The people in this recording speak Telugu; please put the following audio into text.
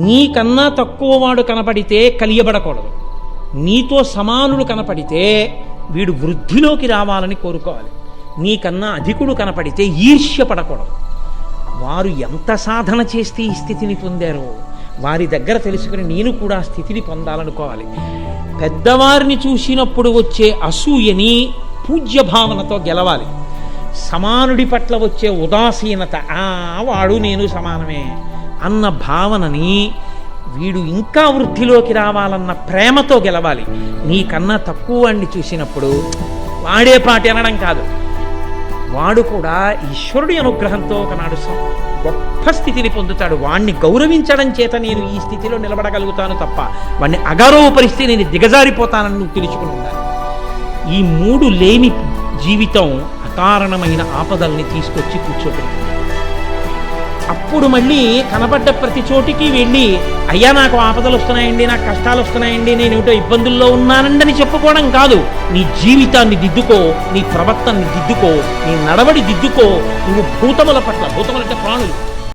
నీకన్నా తక్కువ వాడు కనపడితే కలియబడకూడదు. నీతో సమానుడు కనపడితే వీడు వృద్ధిలోకి రావాలని కోరుకోవాలి. నీకన్నా అధికుడు కనపడితే ఈర్ష్య పడకూడదు. వారు ఎంత సాధన చేస్తే ఈ స్థితిని పొందారో వారి దగ్గర తెలుసుకుని నేను కూడా స్థితిని పొందాలనుకోవాలి. పెద్దవారిని చూసినప్పుడు వచ్చే అసూయని పూజ్య భావనతో గెలవాలి. సమానుడి పట్ల వచ్చే ఉదాసీనత, వాడు నేను సమానమే అన్న భావనని వీడు ఇంకా వృద్ధిలోకి రావాలన్న ప్రేమతో గెలవాలి. నీకన్నా తక్కువ వాడిని చూసినప్పుడు వాడే పాటి అనడం కాదు, వాడు కూడా ఈశ్వరుడి అనుగ్రహంతో ఒకనాడు గొప్ప స్థితిని పొందుతాడు. వాణ్ణి గౌరవించడం చేత నేను ఈ స్థితిలో నిలబడగలుగుతాను తప్ప వాణ్ణి అగౌరవపరిస్తే నేను దిగజారిపోతానని నువ్వు తెలుసుకుని ఉండాలి. ఈ మూడు లేని జీవితం అకారణమైన ఆపదల్ని తీసుకొచ్చి కూర్చోబెడుతుంది. అప్పుడు మళ్ళీ కనబడ్డ ప్రతి చోటికి వెళ్ళి అయ్యా నాకు ఆపదలు వస్తున్నాయండి, నాకు కష్టాలు వస్తున్నాయండి, నేను ఏమిటో ఇబ్బందుల్లో ఉన్నానండి చెప్పుకోవడం కాదు. నీ జీవితాన్ని దిద్దుకో, నీ ప్రవర్తనని దిద్దుకో, నీ నడవడి దిద్దుకో. నువ్వు భూతముల పట్ల, భూతములంటే ప్రాణులు,